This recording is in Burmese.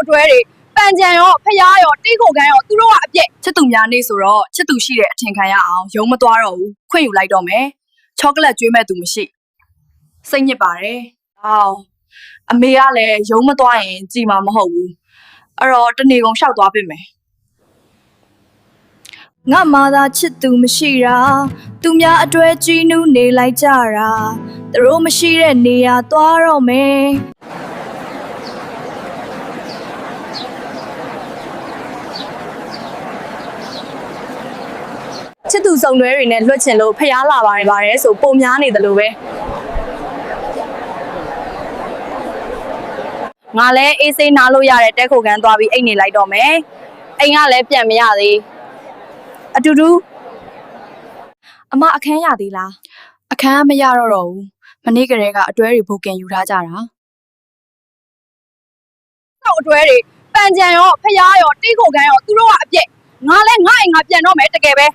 အတွဲတွေပန်ကြံရောဖျားရောတိခုံခန်းရောသူတို့ကအပြစ်ချစ်သူများနေဆိုတော့ချစ်သူရှိတဲ့အထင်ခံရအောင်ရုံမသွားတော့ဘူးခွင့်ယူလိုက်တော့မယ်ချောကလက်ကျွေးမဲ့သူမရှိစိတ်ညစ်ပါတယ်အမေကလည်းရုံမသွားရင်ကြည်မှာမဟုတ်ဘူးအဲ့တော့တနေကုန်ရှောက်သွားပြင်မယ်ငါမှသာချစ်သူမရှိတာသူများအတွဲကြီးနူးနေလိုက်ကြတာသူတို့မရှိတဲ့နေရာသွားတော့မယ်ချစ်သူစုံတွဲတွေနဲ့လွတ်ချင်လို့ဖျားလာပါတယ်ဆိုပုံများနေတယ်လို့ပဲငါလည်းအေးစိမ်းနားလို့ရတဲ့တဲခိုခန်းသွားပြီးအိတ်နေလိုက်တော့မယ်အိမ်ကလည်းပြန်မရသေးအတူတူအမအခန်းရသေးလားအခန်းမရတော့ဘူးမနေ့ကတည်းကအတွဲတွေဘုတ်ကင်ယူထားကြတာတော့အတွဲတွေပန်ကြံရောဖျားရောတိခုံခန်းရောသူတို့ကအပြစ်ငါလည်းငါအိမ်ငါပြန်တော့မယ်တကယ်ပဲ